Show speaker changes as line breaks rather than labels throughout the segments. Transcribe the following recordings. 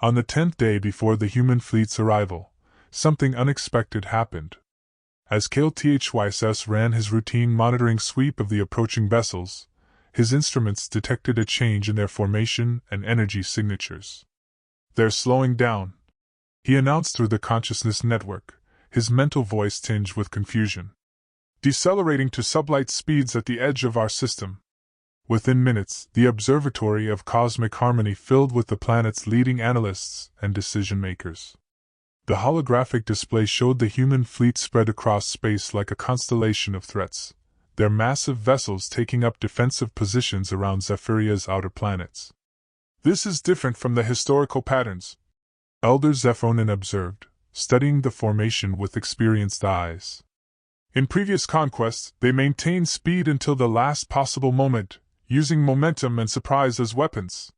On the 10th day before the human fleet's arrival, something unexpected happened. As HFY ran his routine monitoring sweep of the approaching vessels, his instruments detected a change in their formation and energy signatures. "They're slowing down," he announced through the consciousness network, his mental voice tinged with confusion. "Decelerating to sublight speeds at the edge of our system." Within minutes, the Observatory of Cosmic Harmony filled with the planet's leading analysts and decision-makers. The holographic display showed the human fleet spread across space like a constellation of threats, their massive vessels taking up defensive positions around Zephyrya's outer planets. "This is different from the historical patterns," Elder Zephronin observed, studying the formation with experienced eyes. "In previous conquests, they maintained speed until the last possible moment, using momentum and surprise as weapons.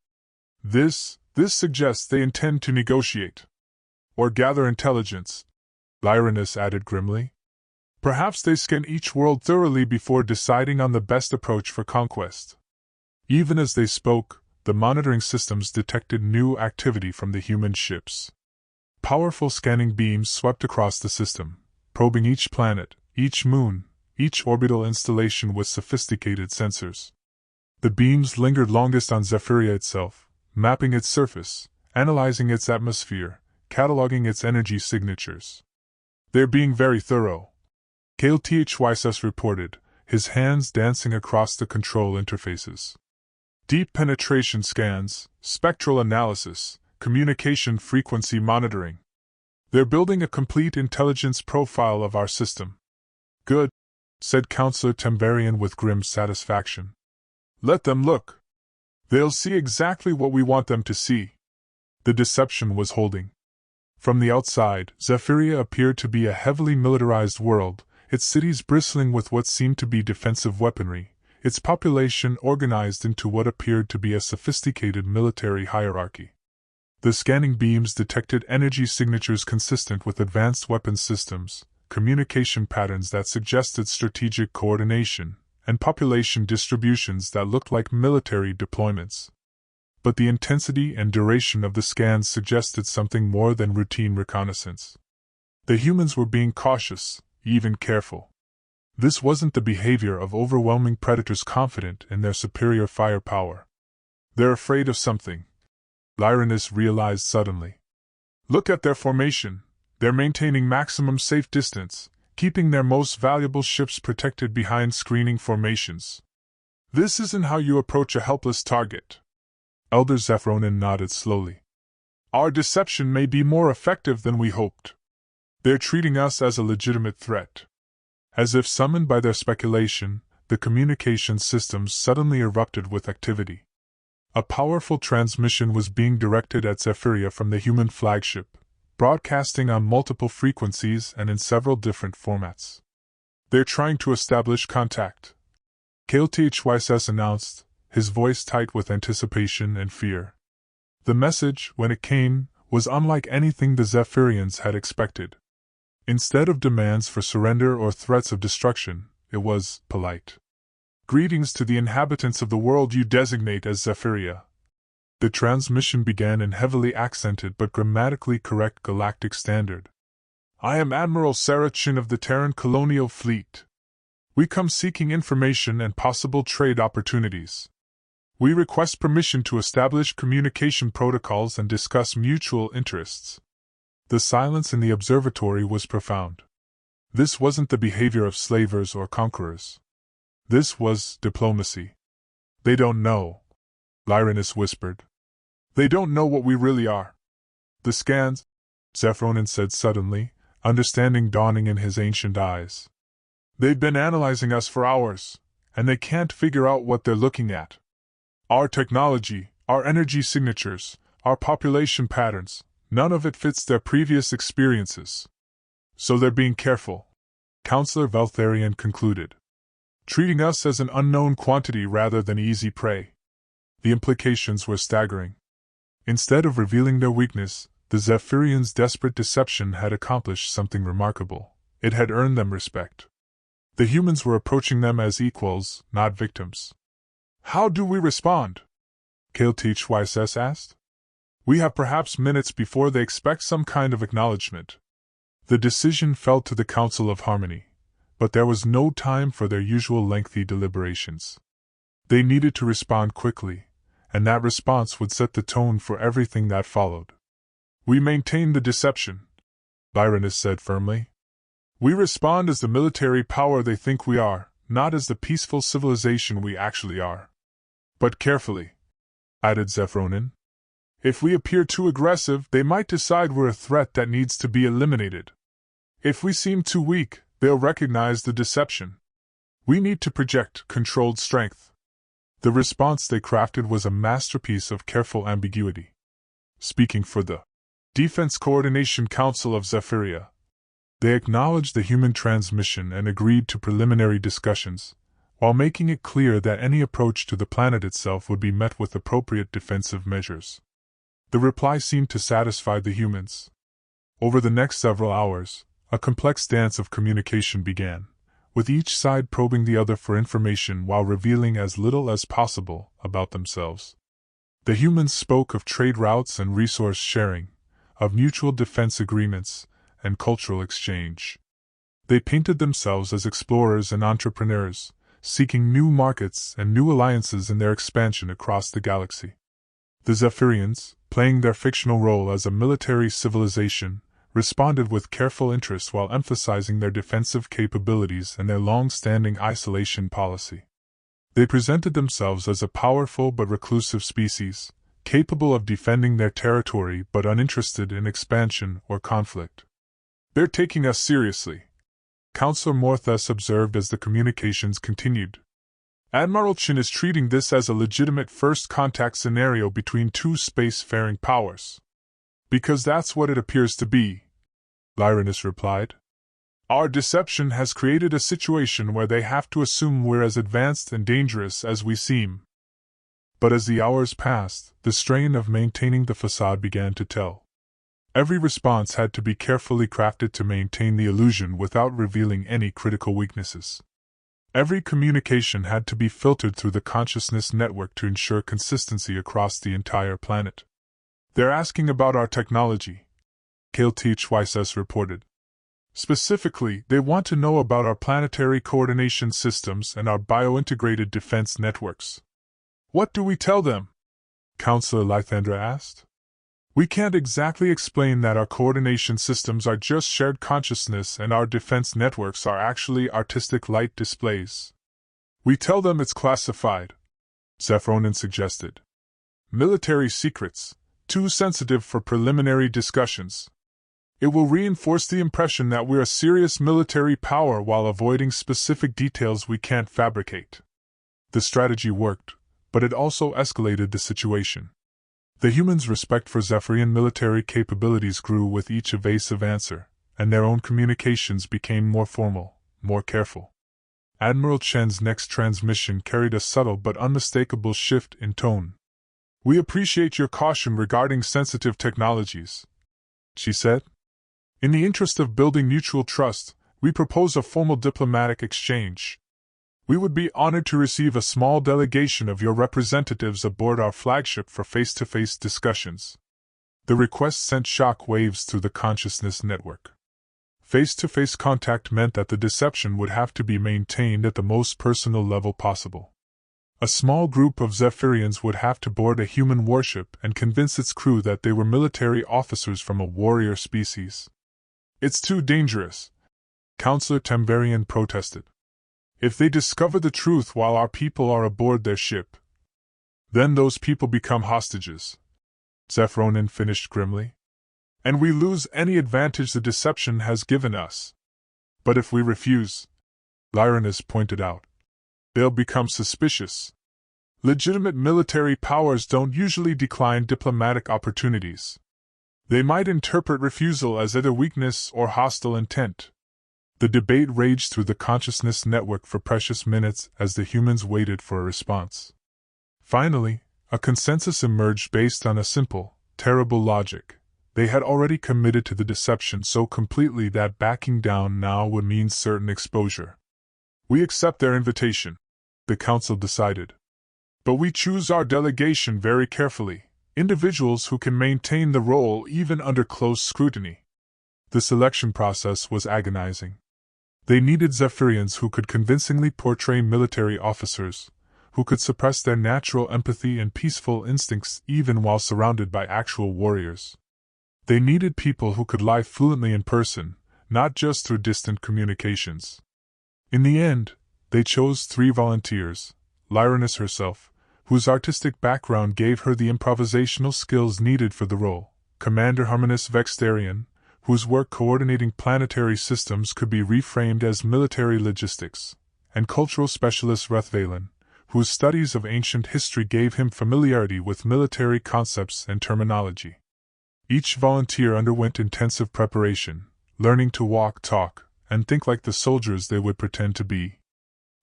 This suggests they intend to negotiate. Or gather intelligence," Lyranus added grimly. "Perhaps they scan each world thoroughly before deciding on the best approach for conquest." Even as they spoke, the monitoring systems detected new activity from the human ships. Powerful scanning beams swept across the system, probing each planet, each moon, each orbital installation with sophisticated sensors. The beams lingered longest on Zephyrya itself, mapping its surface, analyzing its atmosphere, cataloging its energy signatures. "They're being very thorough," HFY reported, his hands dancing across the control interfaces. "Deep penetration scans, spectral analysis, communication frequency monitoring. They're building a complete intelligence profile of our system." "Good," said Counselor Tambarian with grim satisfaction. "Let them look. They'll see exactly what we want them to see." The deception was holding. From the outside, Zephyrya appeared to be a heavily militarized world, its cities bristling with what seemed to be defensive weaponry, its population organized into what appeared to be a sophisticated military hierarchy. The scanning beams detected energy signatures consistent with advanced weapons systems, communication patterns that suggested strategic coordination, and population distributions that looked like military deployments. But the intensity and duration of the scans suggested something more than routine reconnaissance. The humans were being cautious, even careful. This wasn't the behavior of overwhelming predators confident in their superior firepower. "They're afraid of something," Lyranus realized suddenly. "Look at their formation. They're maintaining maximum safe distance, keeping their most valuable ships protected behind screening formations. This isn't how you approach a helpless target." Elder Zephronin nodded slowly. "Our deception may be more effective than we hoped. They're treating us as a legitimate threat." As if summoned by their speculation, the communication systems suddenly erupted with activity. A powerful transmission was being directed at Zephyrya from the human flagship, broadcasting on multiple frequencies and in several different formats. "They're trying to establish contact," HFY announced, his voice tight with anticipation and fear. The message, when it came, was unlike anything the Zephyrians had expected. Instead of demands for surrender or threats of destruction, it was polite. "Greetings to the inhabitants of the world you designate as Zephyrya." The transmission began in heavily accented but grammatically correct Galactic standard. "I am Admiral Sarachin of the Terran Colonial Fleet. We come seeking information and possible trade opportunities. We request permission to establish communication protocols and discuss mutual interests." The silence in the observatory was profound. This wasn't the behavior of slavers or conquerors. This was diplomacy. "They don't know," Lyranus whispered. "They don't know what we really are." "The scans," Zephronin said suddenly, understanding dawning in his ancient eyes. "They've been analyzing us for hours, and they can't figure out what they're looking at. Our technology, our energy signatures, our population patterns, none of it fits their previous experiences. So they're being careful," Counselor Veltharian concluded. "Treating us as an unknown quantity rather than easy prey." The implications were staggering. Instead of revealing their weakness, the Zephyrians' desperate deception had accomplished something remarkable. It had earned them respect. The humans were approaching them as equals, not victims. "How do we respond?" HFY asked. We have perhaps minutes before they expect some kind of acknowledgement. The decision fell to the Council of Harmony, but there was no time for their usual lengthy deliberations. They needed to respond quickly, and that response would set the tone for everything that followed. We maintain the deception, Lyranus said firmly. We respond as the military power they think we are, not as the peaceful civilization we actually are. But carefully, added Zephyronin. If we appear too aggressive, they might decide we're a threat that needs to be eliminated. If we seem too weak, they'll recognize the deception. We need to project controlled strength. The response they crafted was a masterpiece of careful ambiguity. Speaking for the Defense Coordination Council of Zephyria, they acknowledged the human transmission and agreed to preliminary discussions, while making it clear that any approach to the planet itself would be met with appropriate defensive measures. The reply seemed to satisfy the humans. Over the next several hours, a complex dance of communication began, with each side probing the other for information while revealing as little as possible about themselves. The humans spoke of trade routes and resource sharing, of mutual defense agreements, and cultural exchange. They painted themselves as explorers and entrepreneurs, seeking new markets and new alliances in their expansion across the galaxy. The Zephyrians, playing their fictional role as a military civilization, responded with careful interest while emphasizing their defensive capabilities and their long-standing isolation policy. They presented themselves as a powerful but reclusive species, capable of defending their territory but uninterested in expansion or conflict. They're taking us seriously, Councillor Morthus observed as the communications continued. Admiral Chin is treating this as a legitimate first contact scenario between two space-faring powers. Because that's what it appears to be, Lyranus replied. Our deception has created a situation where they have to assume we're as advanced and dangerous as we seem. But as the hours passed, the strain of maintaining the facade began to tell. Every response had to be carefully crafted to maintain the illusion without revealing any critical weaknesses. Every communication had to be filtered through the consciousness network to ensure consistency across the entire planet. They're asking about our technology, HFY reported. Specifically, they want to know about our planetary coordination systems and our bio-integrated defense networks. What do we tell them? Councillor Lythandra asked. We can't exactly explain that our coordination systems are just shared consciousness and our defense networks are actually artistic light displays. We tell them it's classified, Zephyronin suggested. Military secrets, too sensitive for preliminary discussions. It will reinforce the impression that we're a serious military power while avoiding specific details we can't fabricate. The strategy worked, but it also escalated the situation. The humans' respect for Zephyrian military capabilities grew with each evasive answer, and their own communications became more formal, more careful. Admiral Chen's next transmission carried a subtle but unmistakable shift in tone. We appreciate your caution regarding sensitive technologies, she said. In the interest of building mutual trust, we propose a formal diplomatic exchange. We would be honored to receive a small delegation of your representatives aboard our flagship for face-to-face discussions. The request sent shock waves through the consciousness network. Face-to-face contact meant that the deception would have to be maintained at the most personal level possible. A small group of Zephyrians would have to board a human warship and convince its crew that they were military officers from a warrior species. It's too dangerous, Councillor Tambarian protested. If they discover the truth while our people are aboard their ship, then those people become hostages, Zephyronin finished grimly. And we lose any advantage the deception has given us. But if we refuse, Lyranus pointed out, they'll become suspicious. Legitimate military powers don't usually decline diplomatic opportunities. They might interpret refusal as either weakness or hostile intent. The debate raged through the consciousness network for precious minutes as the humans waited for a response. Finally, a consensus emerged based on a simple, terrible logic. They had already committed to the deception so completely that backing down now would mean certain exposure. We accept their invitation, the council decided. But we choose our delegation very carefully, Individuals who can maintain the role even under close scrutiny. The selection process was agonizing. They needed Zephyrians who could convincingly portray military officers, who could suppress their natural empathy and peaceful instincts even while surrounded by actual warriors. They needed people who could lie fluently in person, not just through distant communications. In the end, they chose 3 volunteers: Lyranus herself, whose artistic background gave her the improvisational skills needed for the role; Commander Harmonious Vextarian, whose work coordinating planetary systems could be reframed as military logistics; and cultural specialist Rethvalen, whose studies of ancient history gave him familiarity with military concepts and terminology. Each volunteer underwent intensive preparation, learning to walk, talk, and think like the soldiers they would pretend to be.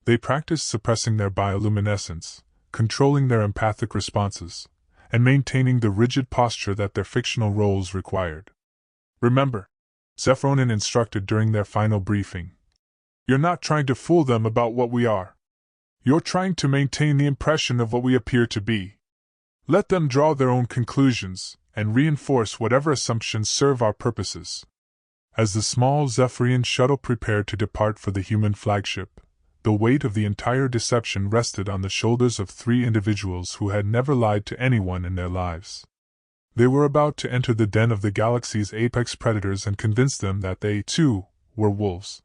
They practiced suppressing their bioluminescence, controlling their empathic responses, and maintaining the rigid posture that their fictional roles required. Remember, Zephyronin instructed during their final briefing, you're not trying to fool them about what we are. You're trying to maintain the impression of what we appear to be. Let them draw their own conclusions, and reinforce whatever assumptions serve our purposes. As the small Zephyrian shuttle prepared to depart for the human flagship, the weight of the entire deception rested on the shoulders of 3 individuals who had never lied to anyone in their lives. They were about to enter the den of the galaxy's apex predators and convince them that they, too, were wolves.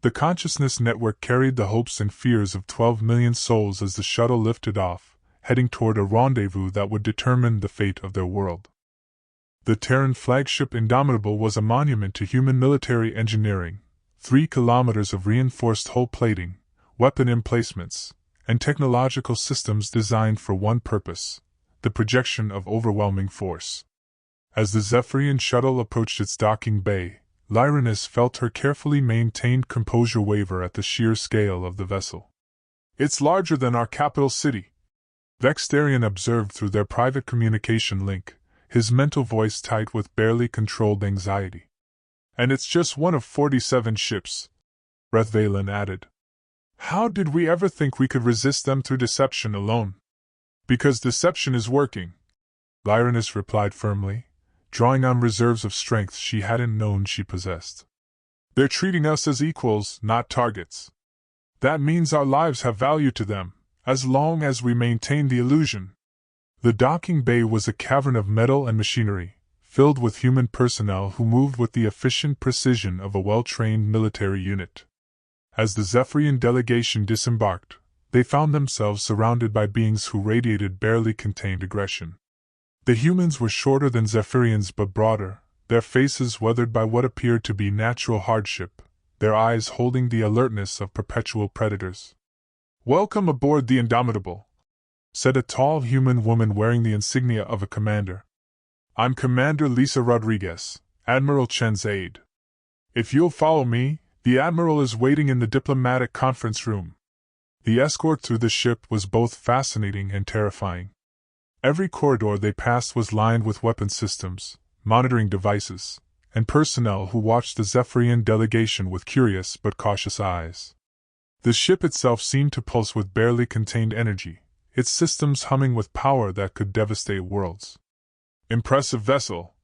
The consciousness network carried the hopes and fears of 12 million souls as the shuttle lifted off, heading toward a rendezvous that would determine the fate of their world. The Terran flagship Indomitable was a monument to human military engineering: 3 kilometers of reinforced hull plating, weapon emplacements, and technological systems designed for one purpose: the projection of overwhelming force. As the Zephyrian shuttle approached its docking bay, Lyranus felt her carefully maintained composure waver at the sheer scale of the vessel. It's larger than our capital city, Vextarian observed through their private communication link, his mental voice tight with barely controlled anxiety. And it's just one of 47 ships, Rethvalen added. How did we ever think we could resist them through deception alone? Because deception is working, Lyranus replied firmly, drawing on reserves of strength she hadn't known she possessed. They're treating us as equals, not targets. That means our lives have value to them, as long as we maintain the illusion. The docking bay was a cavern of metal and machinery, filled with human personnel who moved with the efficient precision of a well-trained military unit. As the Zephyrian delegation disembarked, they found themselves surrounded by beings who radiated barely contained aggression. The humans were shorter than Zephyrians but broader, their faces weathered by what appeared to be natural hardship, their eyes holding the alertness of perpetual predators. "Welcome aboard the Indomitable," said a tall human woman wearing the insignia of a commander. "I'm Commander Lisa Rodriguez, Admiral Chen's aide. If you'll follow me, the Admiral is waiting in the diplomatic conference room." The escort through the ship was both fascinating and terrifying. Every corridor they passed was lined with weapon systems, monitoring devices, and personnel who watched the Zephyrian delegation with curious but cautious eyes. The ship itself seemed to pulse with barely contained energy, its systems humming with power that could devastate worlds. "Impressive vessel,"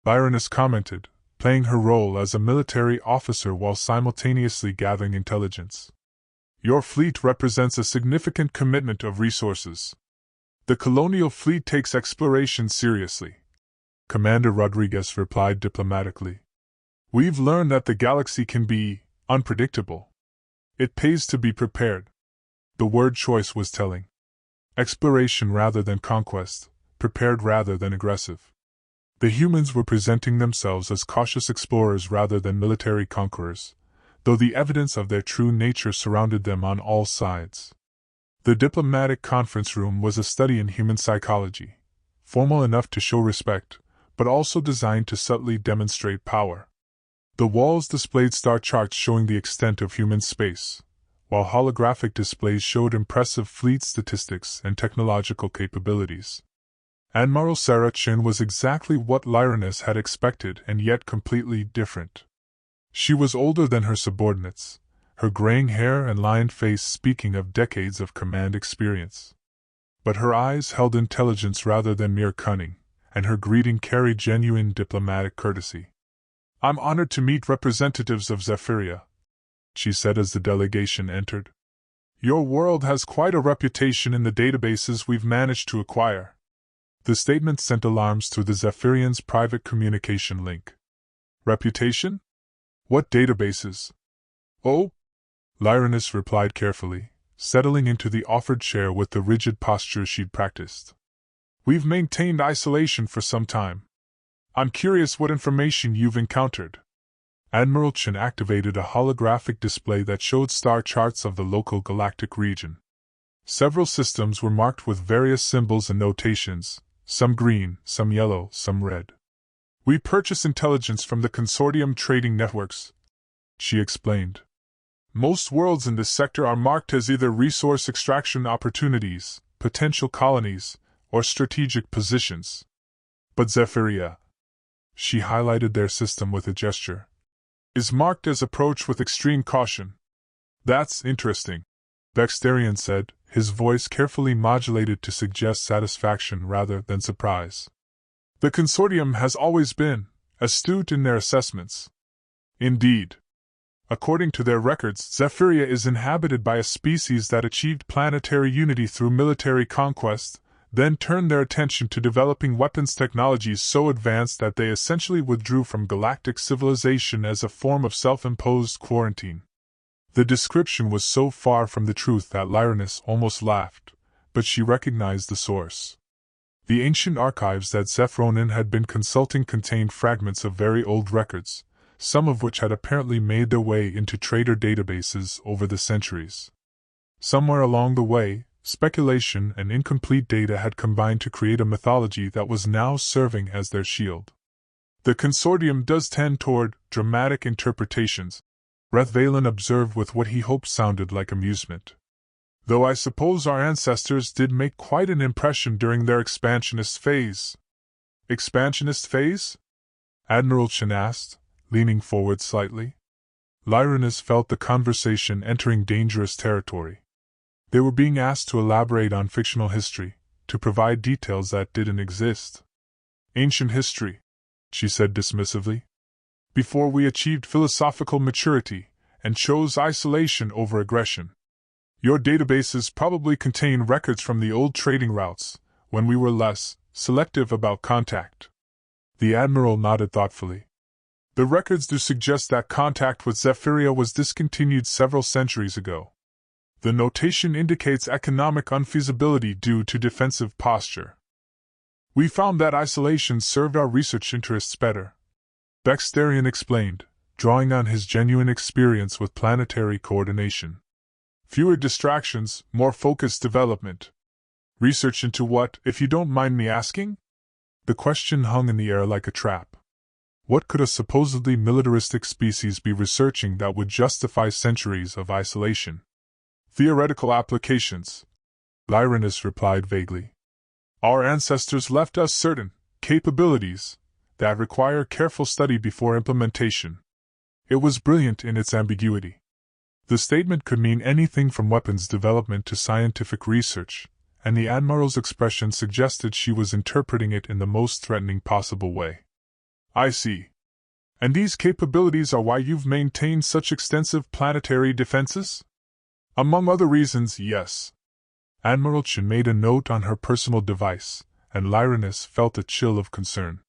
Lyranus commented, playing her role as a military officer while simultaneously gathering intelligence. "Your fleet represents a significant commitment of resources. The colonial fleet takes exploration seriously," Commander Rodriguez replied diplomatically. "We've learned that the galaxy can be unpredictable. It pays to be prepared." The word choice was telling. Exploration rather than conquest, prepared rather than aggressive. The humans were presenting themselves as cautious explorers rather than military conquerors, though the evidence of their true nature surrounded them on all sides. The diplomatic conference room was a study in human psychology, formal enough to show respect, but also designed to subtly demonstrate power. The walls displayed star charts showing the extent of human space, while holographic displays showed impressive fleet statistics and technological capabilities. Admiral Sarah Chin was exactly what Lyranus had expected and yet completely different. She was older than her subordinates, her graying hair and lined face speaking of decades of command experience. But her eyes held intelligence rather than mere cunning, and her greeting carried genuine diplomatic courtesy. "I'm honored to meet representatives of Zephyria," she said as the delegation entered. "Your world has quite a reputation in the databases we've managed to acquire." The statement sent alarms through the Zephyrians' private communication link. "Reputation? What databases?" "Oh," Lyranus replied carefully, settling into the offered chair with the rigid posture she'd practiced. "We've maintained isolation for some time. I'm curious what information you've encountered." Admiral Chen activated a holographic display that showed star charts of the local galactic region. Several systems were marked with various symbols and notations, some green, some yellow, some red. "We purchase intelligence from the consortium trading networks," she explained. "Most worlds in this sector are marked as either resource extraction opportunities, potential colonies, or strategic positions. But Zephyria," she highlighted their system with a gesture, "is marked as approach with extreme caution." "That's interesting," Bexterian said, his voice carefully modulated to suggest satisfaction rather than surprise. "The consortium has always been astute in their assessments." "Indeed. According to their records, Zephyria is inhabited by a species that achieved planetary unity through military conquest, then turned their attention to developing weapons technologies so advanced that they essentially withdrew from galactic civilization as a form of self-imposed quarantine." The description was so far from the truth that Lyranus almost laughed, but she recognized the source. The ancient archives that Zephyronin had been consulting contained fragments of very old records, some of which had apparently made their way into trader databases over the centuries. Somewhere along the way, speculation and incomplete data had combined to create a mythology that was now serving as their shield. "The consortium does tend toward dramatic interpretations," Rethvalen observed with what he hoped sounded like amusement. "Though I suppose our ancestors did make quite an impression during their expansionist phase." "Expansionist phase?" Admiral Chen asked, leaning forward slightly. Lyranus felt the conversation entering dangerous territory. They were being asked to elaborate on fictional history, to provide details that didn't exist. "Ancient history," she said dismissively. "Before we achieved philosophical maturity, and chose isolation over aggression. Your databases probably contain records from the old trading routes, when we were less selective about contact." The Admiral nodded thoughtfully. "The records do suggest that contact with Zephyria was discontinued several centuries ago. The notation indicates economic unfeasibility due to defensive posture. We found that isolation served our research interests better," Bexterian explained, drawing on his genuine experience with planetary coordination. "Fewer distractions, more focused development." "Research into what, if you don't mind me asking?" The question hung in the air like a trap. What could a supposedly militaristic species be researching that would justify centuries of isolation? "Theoretical applications," Lyranus replied vaguely. "Our ancestors left us certain capabilities that require careful study before implementation." It was brilliant in its ambiguity. The statement could mean anything from weapons development to scientific research, and the Admiral's expression suggested she was interpreting it in the most threatening possible way. "I see. And these capabilities are why you've maintained such extensive planetary defenses?" "Among other reasons, yes." Admiral Chen made a note on her personal device, and Lyranus felt a chill of concern.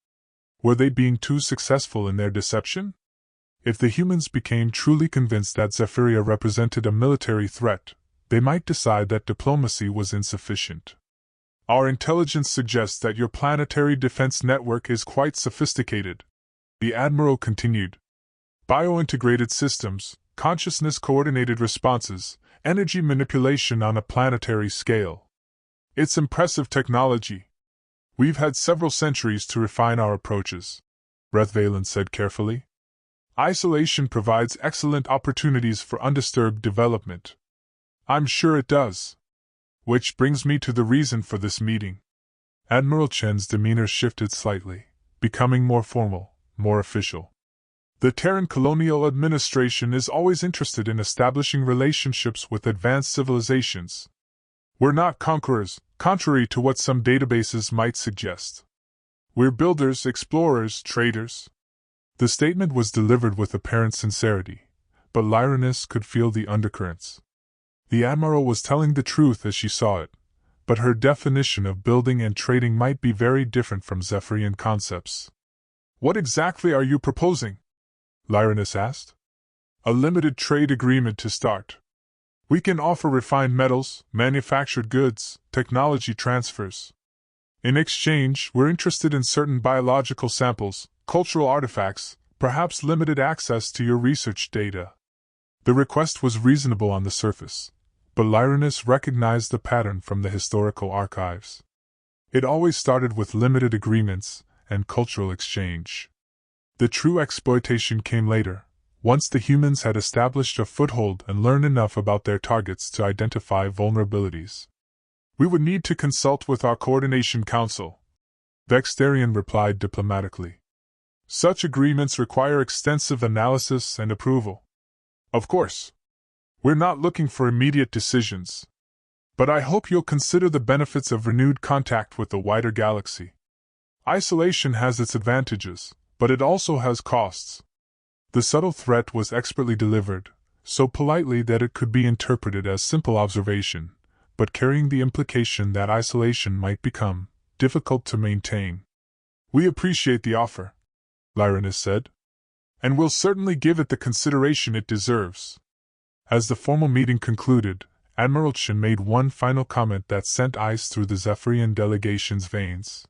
Were they being too successful in their deception? If the humans became truly convinced that Zephyria represented a military threat, they might decide that diplomacy was insufficient. "Our intelligence suggests that your planetary defense network is quite sophisticated," the Admiral continued. "Bio-integrated systems, consciousness-coordinated responses, energy manipulation on a planetary scale. It's impressive technology. We've had several centuries to refine our approaches," Rethvalen said carefully. "Isolation provides excellent opportunities for undisturbed development." "I'm sure it does. Which brings me to the reason for this meeting." Admiral Chen's demeanor shifted slightly, becoming more formal, more official. "The Terran Colonial Administration is always interested in establishing relationships with advanced civilizations. We're not conquerors, contrary to what some databases might suggest. We're builders, explorers, traders. The statement was delivered with apparent sincerity, but Lyranus could feel the undercurrents. The Admiral was telling the truth as she saw it, but her definition of building and trading might be very different from Zephyrian concepts. What exactly are you proposing? Lyranus asked. A limited trade agreement to start. We can offer refined metals, manufactured goods, technology transfers. In exchange, we're interested in certain biological samples, cultural artifacts, perhaps limited access to your research data. The request was reasonable on the surface, but Lyranus recognized the pattern from the historical archives. It always started with limited agreements and cultural exchange. The true exploitation came later, once the humans had established a foothold and learned enough about their targets to identify vulnerabilities. We would need to consult with our Coordination Council, Vextarian replied diplomatically. Such agreements require extensive analysis and approval. Of course. We're not looking for immediate decisions. But I hope you'll consider the benefits of renewed contact with the wider galaxy. Isolation has its advantages, but it also has costs. The subtle threat was expertly delivered, so politely that it could be interpreted as simple observation, but carrying the implication that isolation might become difficult to maintain. We appreciate the offer, Lyranus said, and will certainly give it the consideration it deserves. As the formal meeting concluded, Admiral Chen made one final comment that sent ice through the Zephyrian delegation's veins.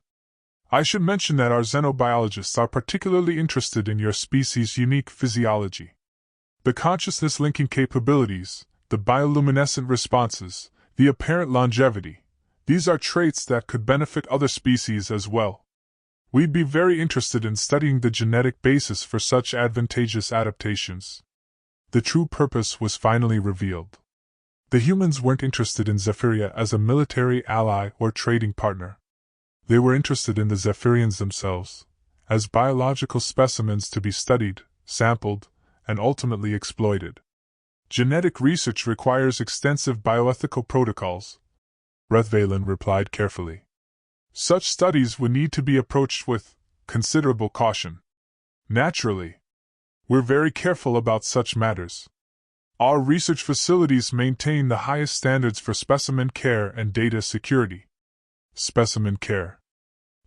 I should mention that our xenobiologists are particularly interested in your species' unique physiology. The consciousness-linking capabilities, the bioluminescent responses, the apparent longevity, these are traits that could benefit other species as well. We'd be very interested in studying the genetic basis for such advantageous adaptations. The true purpose was finally revealed. The humans weren't interested in Zephyria as a military ally or trading partner. They were interested in the Zephyrians themselves, as biological specimens to be studied, sampled, and ultimately exploited. Genetic research requires extensive bioethical protocols, Rethvalen replied carefully. Such studies would need to be approached with considerable caution. Naturally. We're very careful about such matters. Our research facilities maintain the highest standards for specimen care and data security. Specimen care.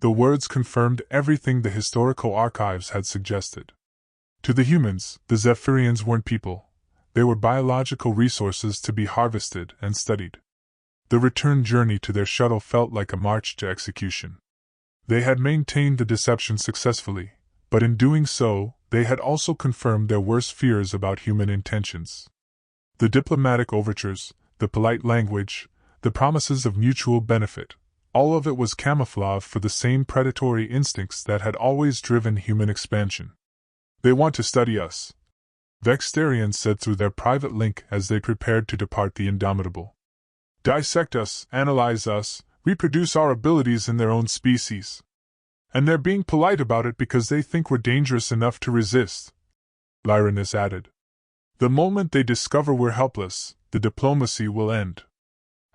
The words confirmed everything the historical archives had suggested. To the humans, the Zephyrians weren't people. They were biological resources to be harvested and studied. The return journey to their shuttle felt like a march to execution. They had maintained the deception successfully, but in doing so, they had also confirmed their worst fears about human intentions. The diplomatic overtures, the polite language, the promises of mutual benefit, all of it was camouflage for the same predatory instincts that had always driven human expansion. They want to study us, Vextarians said through their private link as they prepared to depart the Indomitable. Dissect us, analyze us, reproduce our abilities in their own species. And they're being polite about it because they think we're dangerous enough to resist, Lyranus added. The moment they discover we're helpless, the diplomacy will end.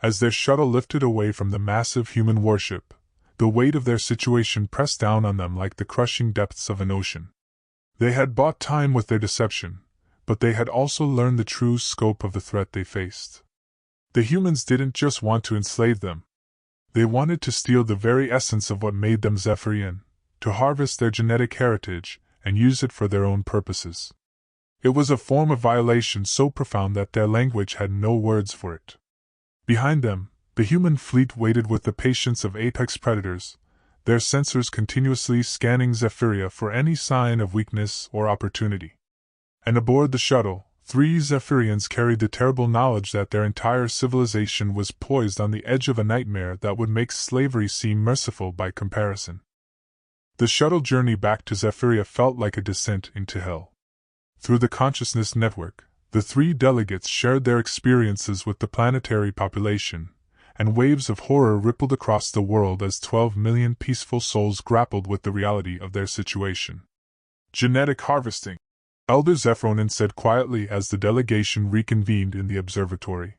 As their shuttle lifted away from the massive human warship, the weight of their situation pressed down on them like the crushing depths of an ocean. They had bought time with their deception, but they had also learned the true scope of the threat they faced. The humans didn't just want to enslave them. They wanted to steal the very essence of what made them Zephyrian, to harvest their genetic heritage and use it for their own purposes. It was a form of violation so profound that their language had no words for it. Behind them, the human fleet waited with the patience of apex predators, their sensors continuously scanning Zephyria for any sign of weakness or opportunity. And aboard the shuttle, 3 Zephyrians carried the terrible knowledge that their entire civilization was poised on the edge of a nightmare that would make slavery seem merciful by comparison. The shuttle journey back to Zephyria felt like a descent into hell. Through the consciousness network, the 3 delegates shared their experiences with the planetary population, and waves of horror rippled across the world as 12 million peaceful souls grappled with the reality of their situation. Genetic harvesting, Elder Zephyronin said quietly as the delegation reconvened in the observatory.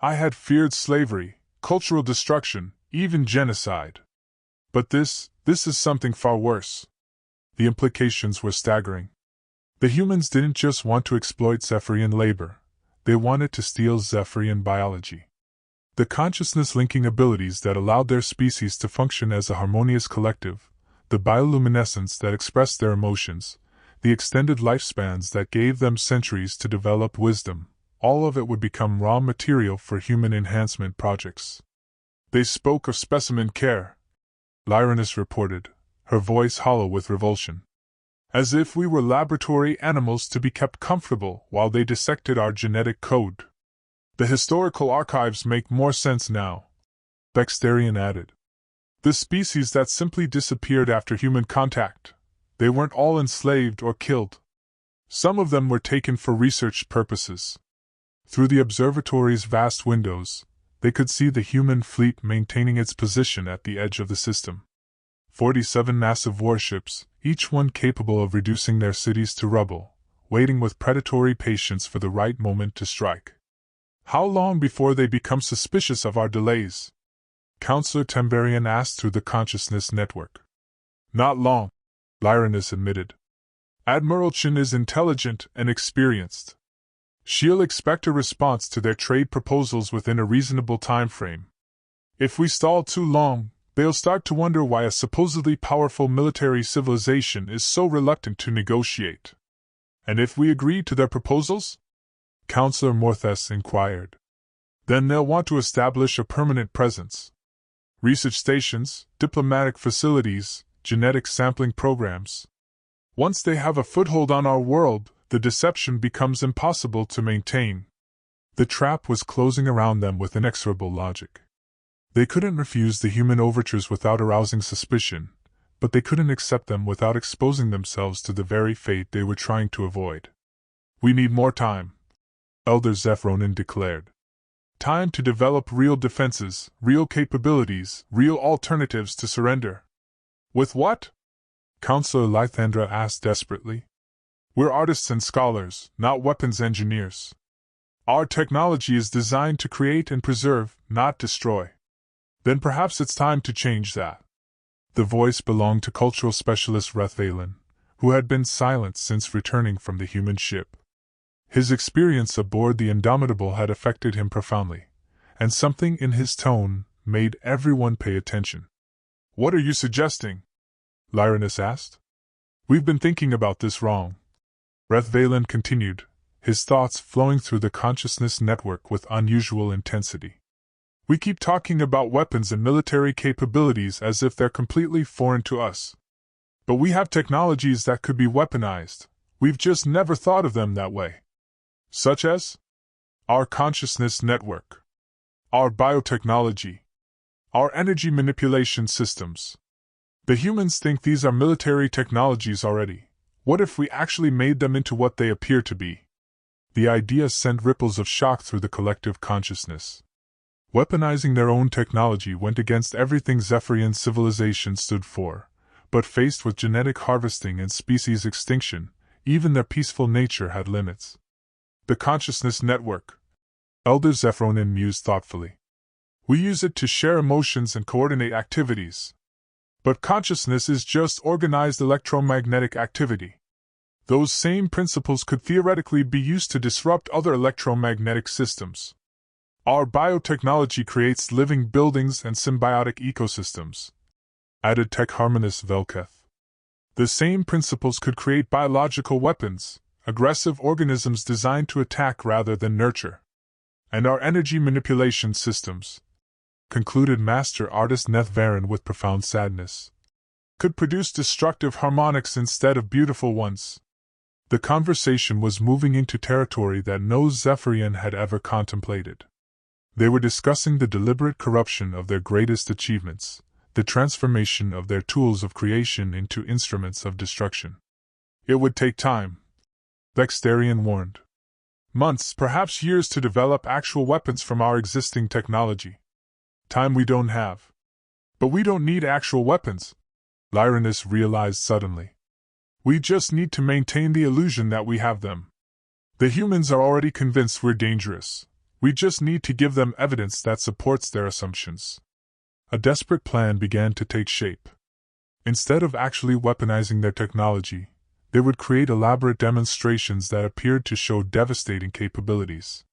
I had feared slavery, cultural destruction, even genocide. But this is something far worse. The implications were staggering. The humans didn't just want to exploit Zephyrian labor, they wanted to steal Zephyrian biology. The consciousness-linking abilities that allowed their species to function as a harmonious collective, the bioluminescence that expressed their emotions, the extended lifespans that gave them centuries to develop wisdom, all of it would become raw material for human enhancement projects. They spoke of specimen care, Lyranus reported, her voice hollow with revulsion. As if we were laboratory animals to be kept comfortable while they dissected our genetic code. The historical archives make more sense now, Bexterian added. The species that simply disappeared after human contact, they weren't all enslaved or killed. Some of them were taken for research purposes. Through the observatory's vast windows, they could see the human fleet maintaining its position at the edge of the system. 47 massive warships, each one capable of reducing their cities to rubble, waiting with predatory patience for the right moment to strike. How long before they become suspicious of our delays? Counselor Tamberian asked through the consciousness network. Not long, Lyranus admitted. Admiral Chen is intelligent and experienced. She'll expect a response to their trade proposals within a reasonable time frame. If we stall too long, they'll start to wonder why a supposedly powerful military civilization is so reluctant to negotiate. And if we agree to their proposals? Counselor Morthes inquired. Then they'll want to establish a permanent presence. Research stations, diplomatic facilities, genetic sampling programs. Once they have a foothold on our world, the deception becomes impossible to maintain. The trap was closing around them with inexorable logic. They couldn't refuse the human overtures without arousing suspicion, but they couldn't accept them without exposing themselves to the very fate they were trying to avoid. We need more time, Elder Zephyronin declared. Time to develop real defenses, real capabilities, real alternatives to surrender. With what? Counselor Lythandra asked desperately. We're artists and scholars, not weapons engineers. Our technology is designed to create and preserve, not destroy. Then perhaps it's time to change that. The voice belonged to cultural specialist Rethvalen, who had been silent since returning from the human ship. His experience aboard the Indomitable had affected him profoundly, and something in his tone made everyone pay attention. What are you suggesting? Lyranus asked. We've been thinking about this wrong. Rethvalen continued, his thoughts flowing through the consciousness network with unusual intensity. We keep talking about weapons and military capabilities as if they're completely foreign to us. But we have technologies that could be weaponized, we've just never thought of them that way. Such as? Our consciousness network. Our biotechnology. Our energy manipulation systems. The humans think these are military technologies already. What if we actually made them into what they appear to be? The idea sent ripples of shock through the collective consciousness. Weaponizing their own technology went against everything Zephyrian civilization stood for, but faced with genetic harvesting and species extinction, even their peaceful nature had limits. The consciousness network, Elder Zephyronin mused thoughtfully. We use it to share emotions and coordinate activities. But consciousness is just organized electromagnetic activity. Those same principles could theoretically be used to disrupt other electromagnetic systems. Our biotechnology creates living buildings and symbiotic ecosystems, added Tech Harmonious Velketh. The same principles could create biological weapons, aggressive organisms designed to attack rather than nurture. And our energy manipulation systems, concluded Master Artist Nethvaren with profound sadness, could produce destructive harmonics instead of beautiful ones. The conversation was moving into territory that no Zephyrian had ever contemplated. They were discussing the deliberate corruption of their greatest achievements, the transformation of their tools of creation into instruments of destruction. It would take time, Bexterian warned. Months, perhaps years to develop actual weapons from our existing technology. Time we don't have. But we don't need actual weapons, Lyranus realized suddenly. We just need to maintain the illusion that we have them. The humans are already convinced we're dangerous. We just need to give them evidence that supports their assumptions. A desperate plan began to take shape. Instead of actually weaponizing their technology, they would create elaborate demonstrations that appeared to show devastating capabilities.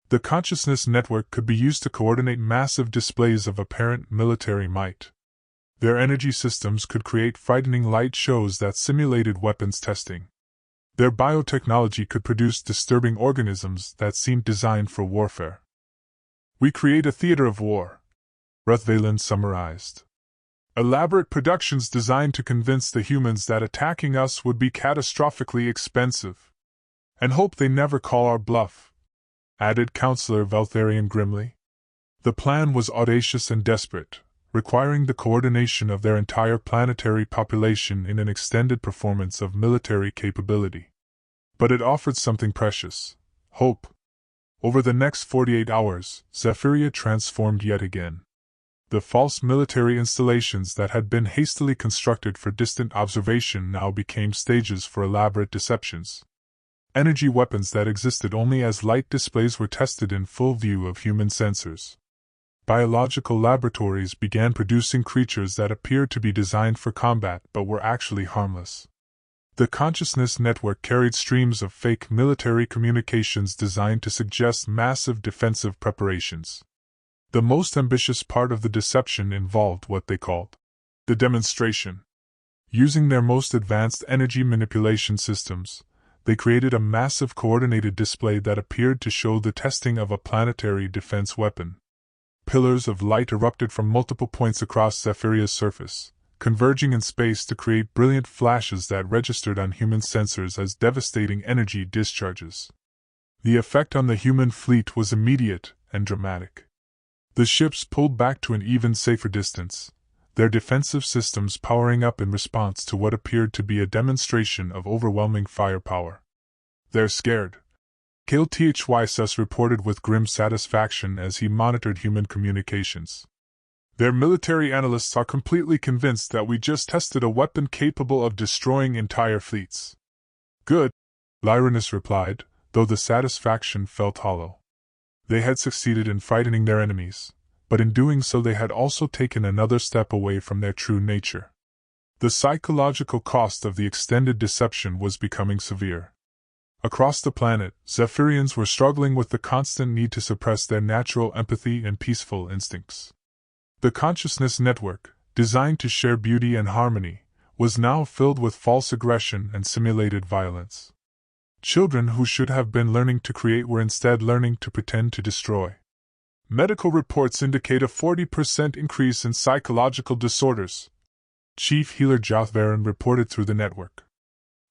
The consciousness network could be used to coordinate massive displays of apparent military might. Their energy systems could create frightening light shows that simulated weapons testing. Their biotechnology could produce disturbing organisms that seemed designed for warfare. We create a theater of war, Ruthveland summarized. Elaborate productions designed to convince the humans that attacking us would be catastrophically expensive. And hope they never call our bluff, added Counselor Valtharian grimly. The plan was audacious and desperate, requiring the coordination of their entire planetary population in an extended performance of military capability. But it offered something precious: hope. Over the next 48 hours, Zephyria transformed yet again. The false military installations that had been hastily constructed for distant observation now became stages for elaborate deceptions. Energy weapons that existed only as light displays were tested in full view of human sensors. Biological laboratories began producing creatures that appeared to be designed for combat but were actually harmless. The consciousness network carried streams of fake military communications designed to suggest massive defensive preparations. The most ambitious part of the deception involved what they called the demonstration. Using their most advanced energy manipulation systems, they created a massive coordinated display that appeared to show the testing of a planetary defense weapon. Pillars of light erupted from multiple points across Zephyria's surface, converging in space to create brilliant flashes that registered on human sensors as devastating energy discharges. The effect on the human fleet was immediate and dramatic. The ships pulled back to an even safer distance, their defensive systems powering up in response to what appeared to be a demonstration of overwhelming firepower. "They're scared," Kale Thyss reported with grim satisfaction as he monitored human communications. "Their military analysts are completely convinced that we just tested a weapon capable of destroying entire fleets." "Good," Lyranus replied, though the satisfaction felt hollow. They had succeeded in frightening their enemies, but in doing so they had also taken another step away from their true nature. The psychological cost of the extended deception was becoming severe. Across the planet, Zephyrians were struggling with the constant need to suppress their natural empathy and peaceful instincts. The consciousness network, designed to share beauty and harmony, was now filled with false aggression and simulated violence. Children who should have been learning to create were instead learning to pretend to destroy. Medical reports indicate a 40% increase in psychological disorders, Chief Healer Jothvaran reported through the network.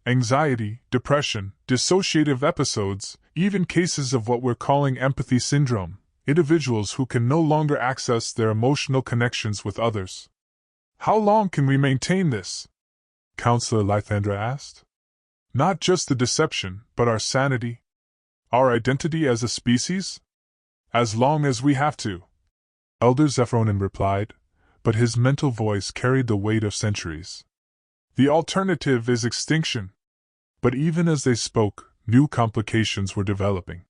Anxiety, depression, dissociative episodes, even cases of what we're calling empathy syndrome, individuals who can no longer access their emotional connections with others. "How long can we maintain this?" Counselor Lythandra asked. "Not just the deception, but our sanity? Our identity as a species?" "As long as we have to," Elder Zephyronin replied, but his mental voice carried the weight of centuries. "The alternative is extinction." But even as they spoke, new complications were developing.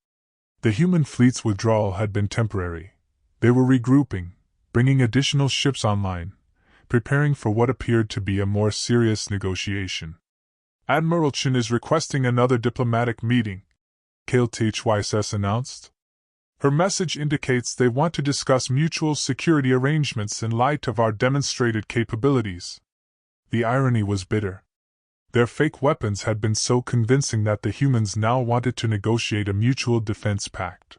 The human fleet's withdrawal had been temporary. They were regrouping, bringing additional ships online, preparing for what appeared to be a more serious negotiation. "Admiral Chen is requesting another diplomatic meeting," Kale Thyss announced. "Her message indicates they want to discuss mutual security arrangements in light of our demonstrated capabilities." The irony was bitter. Their fake weapons had been so convincing that the humans now wanted to negotiate a mutual defense pact.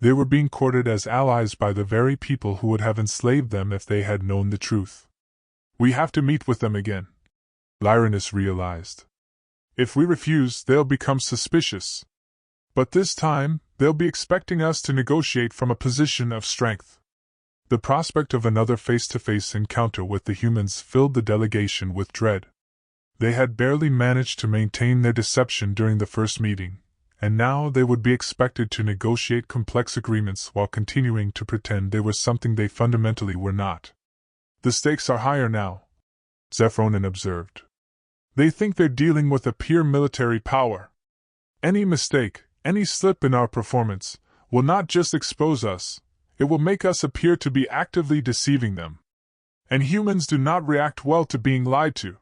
They were being courted as allies by the very people who would have enslaved them if they had known the truth. "We have to meet with them again," Lyranus realized. "If we refuse, they'll become suspicious. But this time, they'll be expecting us to negotiate from a position of strength." The prospect of another face-to-face encounter with the humans filled the delegation with dread. They had barely managed to maintain their deception during the first meeting, and now they would be expected to negotiate complex agreements while continuing to pretend they were something they fundamentally were not. "The stakes are higher now," Zephyronin observed. "They think they're dealing with a pure military power. Any mistake, any slip in our performance, will not just expose us, it will make us appear to be actively deceiving them. And humans do not react well to being lied to.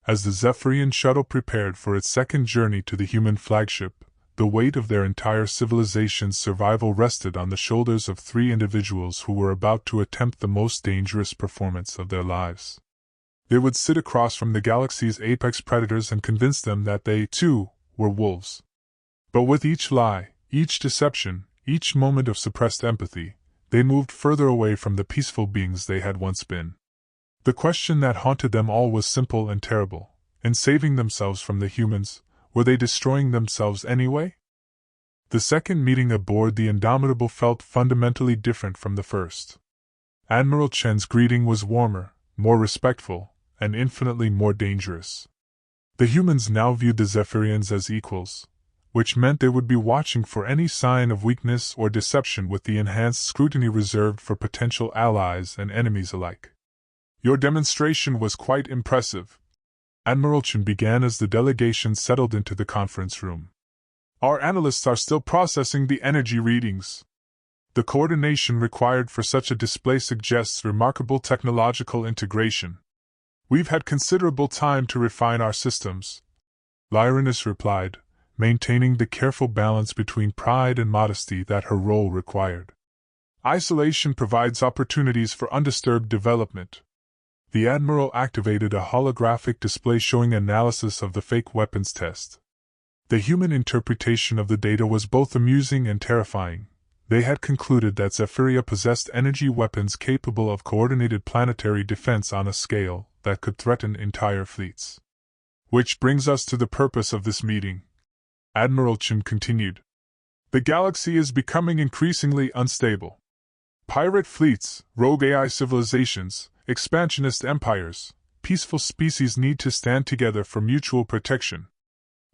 As the Zephyrian shuttle prepared for its second journey to the human flagship, the weight of their entire civilization's survival rested on the shoulders of three individuals who were about to attempt the most dangerous performance of their lives. They would sit across from the galaxy's apex predators and convince them that they, too, were wolves. But with each lie, each deception, each moment of suppressed empathy, they moved further away from the peaceful beings they had once been. The question that haunted them all was simple and terrible. In saving themselves from the humans, were they destroying themselves anyway? The second meeting aboard the Indomitable felt fundamentally different from the first. Admiral Chen's greeting was warmer, more respectful, and infinitely more dangerous. The humans now viewed the Zephyrians as equals, which meant they would be watching for any sign of weakness or deception with the enhanced scrutiny reserved for potential allies and enemies alike. Your demonstration was quite impressive, Admiral Chen began as the delegation settled into the conference room. Our analysts are still processing the energy readings. The coordination required for such a display suggests remarkable technological integration. We've had considerable time to refine our systems, Lyranus replied, maintaining the careful balance between pride and modesty that her role required. Isolation provides opportunities for undisturbed development. The Admiral activated a holographic display showing analysis of the fake weapons test. The human interpretation of the data was both amusing and terrifying. They had concluded that Zephyria possessed energy weapons capable of coordinated planetary defense on a scale that could threaten entire fleets. Which brings us to the purpose of this meeting, Admiral Chen continued. The galaxy is becoming increasingly unstable. Pirate fleets, rogue AI civilizations, expansionist empires, peaceful species need to stand together for mutual protection.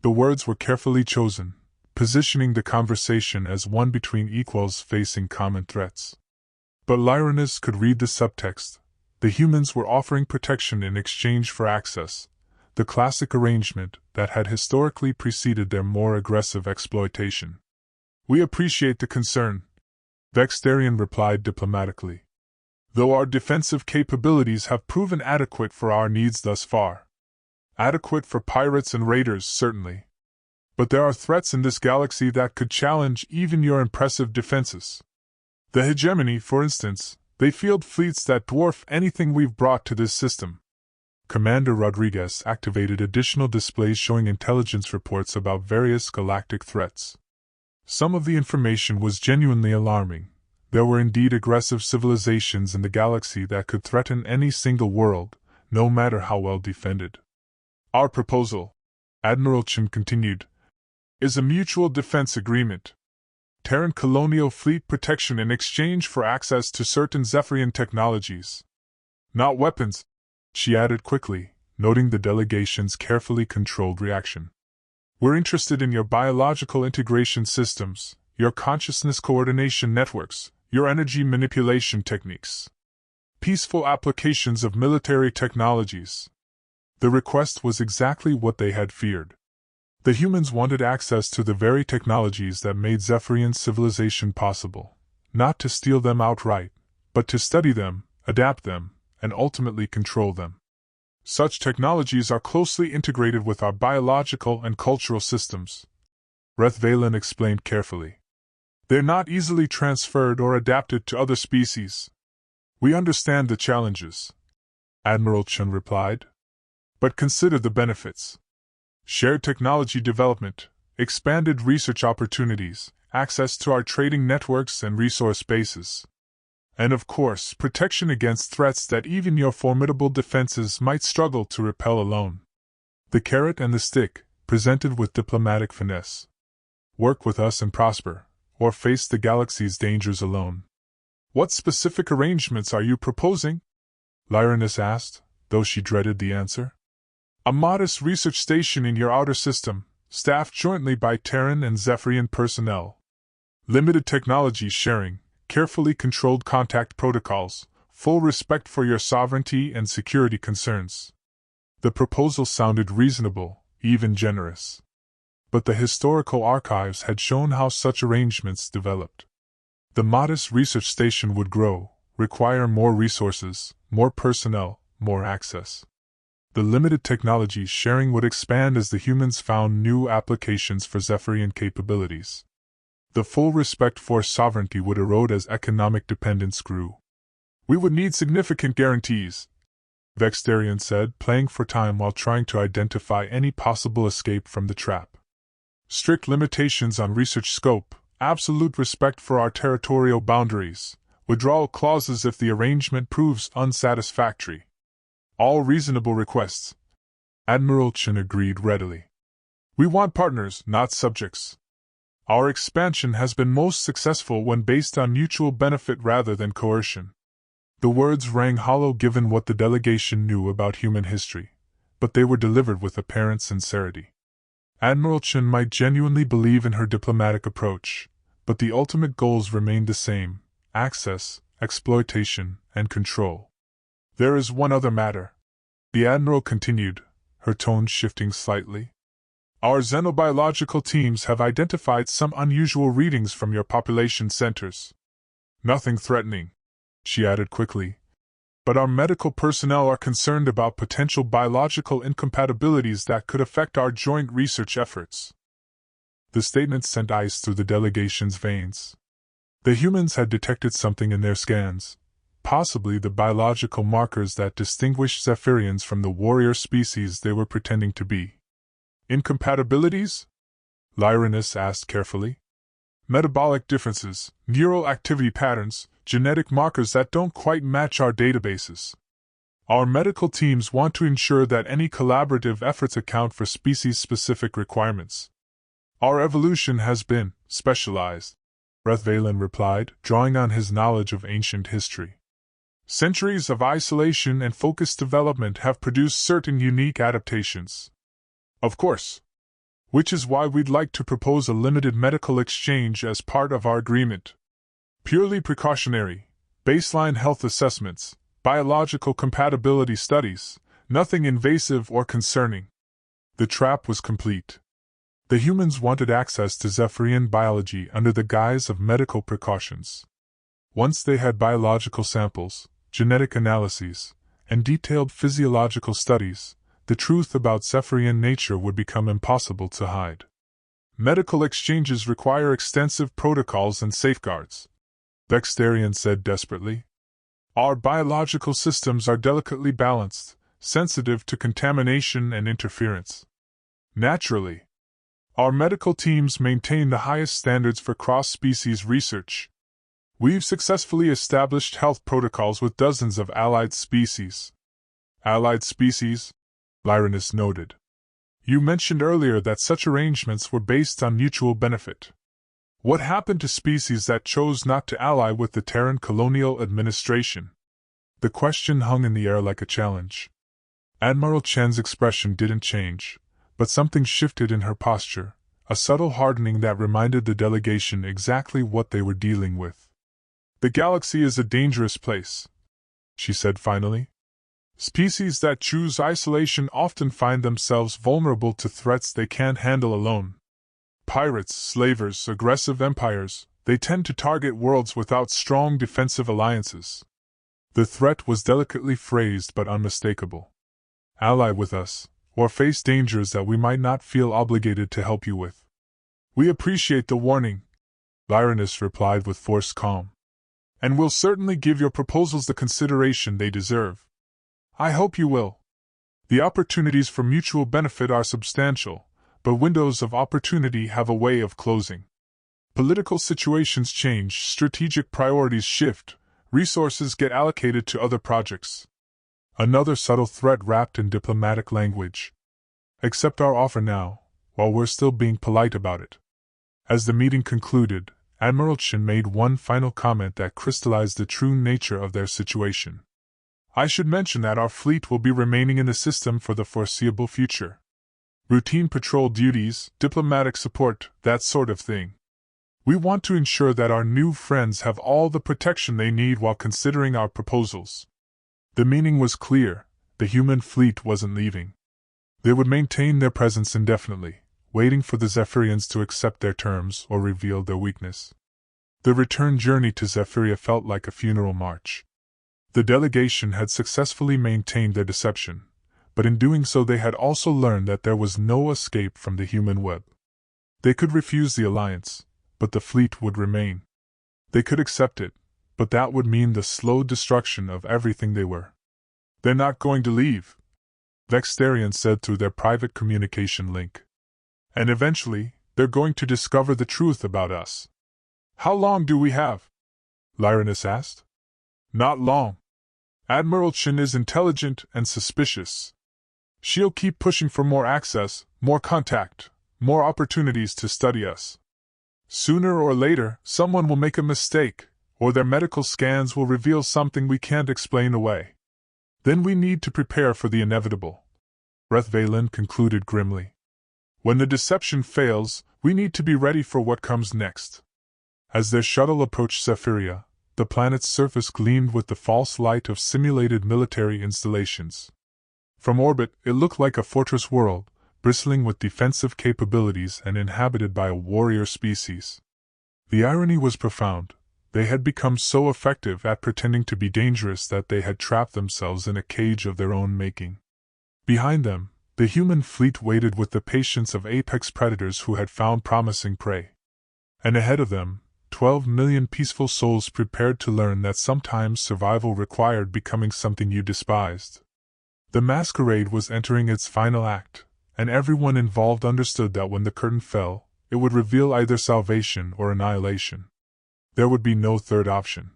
The words were carefully chosen, positioning the conversation as one between equals facing common threats. But Lyranus could read the subtext. The humans were offering protection in exchange for access, the classic arrangement that had historically preceded their more aggressive exploitation. We appreciate the concern, Vextarian replied diplomatically. Though our defensive capabilities have proven adequate for our needs thus far. Adequate for pirates and raiders, certainly. But there are threats in this galaxy that could challenge even your impressive defenses. The hegemony, for instance, they field fleets that dwarf anything we've brought to this system. Commander Rodriguez activated additional displays showing intelligence reports about various galactic threats. Some of the information was genuinely alarming. There were indeed aggressive civilizations in the galaxy that could threaten any single world, no matter how well defended. Our proposal, Admiral Chen continued, is a mutual defense agreement. Terran colonial fleet protection in exchange for access to certain Zephyrian technologies. Not weapons, she added quickly, noting the delegation's carefully controlled reaction. We're interested in your biological integration systems, your consciousness coordination networks, your energy manipulation techniques. Peaceful applications of military technologies. The request was exactly what they had feared. The humans wanted access to the very technologies that made Zephyrian civilization possible, not to steal them outright, but to study them, adapt them, and ultimately control them. Such technologies are closely integrated with our biological and cultural systems, Rethvalen explained carefully. They're not easily transferred or adapted to other species. We understand the challenges, Admiral Chen replied. But consider the benefits. Shared technology development, expanded research opportunities, access to our trading networks and resource bases. And of course, protection against threats that even your formidable defenses might struggle to repel alone. The carrot and the stick, presented with diplomatic finesse. Work with us and prosper, or face the galaxy's dangers alone. What specific arrangements are you proposing? Lyranus asked, though she dreaded the answer. A modest research station in your outer system, staffed jointly by Terran and Zephyrian personnel. Limited technology sharing, carefully controlled contact protocols, full respect for your sovereignty and security concerns. The proposal sounded reasonable, even generous. but the historical archives had shown how such arrangements developed. The modest research station would grow, require more resources, more personnel, more access. The limited technology sharing would expand as the humans found new applications for Zephyrian capabilities. The full respect for sovereignty would erode as economic dependence grew. We would need significant guarantees, Vextarian said, playing for time while trying to identify any possible escape from the trap. Strict limitations on research scope, absolute respect for our territorial boundaries, withdrawal clauses if the arrangement proves unsatisfactory. All reasonable requests. Admiral Chen agreed readily. We want partners, not subjects. Our expansion has been most successful when based on mutual benefit rather than coercion. The words rang hollow given what the delegation knew about human history, but they were delivered with apparent sincerity. Admiral Chen might genuinely believe in her diplomatic approach, but the ultimate goals remained the same: access, exploitation, and control. There is one other matter, the Admiral continued, her tone shifting slightly. Our xenobiological teams have identified some unusual readings from your population centers. Nothing threatening, she added quickly, but our medical personnel are concerned about potential biological incompatibilities that could affect our joint research efforts. The statement sent ice through the delegation's veins. The humans had detected something in their scans, possibly the biological markers that distinguished Zephyrians from the warrior species they were pretending to be. Incompatibilities? Lyranus asked carefully. Metabolic differences, neural activity patterns, genetic markers that don't quite match our databases. Our medical teams want to ensure that any collaborative efforts account for species-specific requirements. Our evolution has been specialized, Rethvalen replied, drawing on his knowledge of ancient history. Centuries of isolation and focused development have produced certain unique adaptations. Of course. Which is why we'd like to propose a limited medical exchange as part of our agreement. Purely precautionary, baseline health assessments, biological compatibility studies, nothing invasive or concerning. The trap was complete. The humans wanted access to Zephyrian biology under the guise of medical precautions. Once they had biological samples, genetic analyses, and detailed physiological studies, the truth about Zephyrian nature would become impossible to hide. Medical exchanges require extensive protocols and safeguards, Vextarian said desperately. Our biological systems are delicately balanced, sensitive to contamination and interference. Naturally, our medical teams maintain the highest standards for cross-species research. We've successfully established health protocols with dozens of allied species. Allied species? Lyranus noted. You mentioned earlier that such arrangements were based on mutual benefit. What happened to species that chose not to ally with the Terran colonial administration? The question hung in the air like a challenge. Admiral Chen's expression didn't change, but something shifted in her posture, a subtle hardening that reminded the delegation exactly what they were dealing with. The galaxy is a dangerous place, she said finally. Species that choose isolation often find themselves vulnerable to threats they can't handle alone. Pirates, slavers, aggressive empires, they tend to target worlds without strong defensive alliances. The threat was delicately phrased but unmistakable. Ally with us, or face dangers that we might not feel obligated to help you with. We appreciate the warning, Lyranus replied with forced calm. And will certainly give your proposals the consideration they deserve. I hope you will. The opportunities for mutual benefit are substantial, but windows of opportunity have a way of closing. Political situations change, strategic priorities shift, resources get allocated to other projects. Another subtle threat wrapped in diplomatic language. Accept our offer now, while we're still being polite about it. As the meeting concluded, Admiral Chen made one final comment that crystallized the true nature of their situation. I should mention that our fleet will be remaining in the system for the foreseeable future. Routine patrol duties, diplomatic support, that sort of thing. We want to ensure that our new friends have all the protection they need while considering our proposals. The meaning was clear, the human fleet wasn't leaving. They would maintain their presence indefinitely, waiting for the Zephyrians to accept their terms or reveal their weakness. The return journey to Zephyria felt like a funeral march. The delegation had successfully maintained their deception, but in doing so they had also learned that there was no escape from the human web. They could refuse the alliance, but the fleet would remain. They could accept it, but that would mean the slow destruction of everything they were. "They're not going to leave," Vextarian said through their private communication link. "And eventually, they're going to discover the truth about us." "How long do we have?" Lyranus asked. "Not long. Admiral Chen is intelligent and suspicious. She'll keep pushing for more access, more contact, more opportunities to study us. Sooner or later, someone will make a mistake, or their medical scans will reveal something we can't explain away. Then we need to prepare for the inevitable," Rethvalen concluded grimly. "When the deception fails, we need to be ready for what comes next." As their shuttle approached Zephyria, the planet's surface gleamed with the false light of simulated military installations. From orbit, it looked like a fortress world, bristling with defensive capabilities and inhabited by a warrior species. The irony was profound. They had become so effective at pretending to be dangerous that they had trapped themselves in a cage of their own making. Behind them, the human fleet waited with the patience of apex predators who had found promising prey. And ahead of them, 12 million peaceful souls prepared to learn that sometimes survival required becoming something you despised. The masquerade was entering its final act, and everyone involved understood that when the curtain fell, it would reveal either salvation or annihilation. There would be no third option.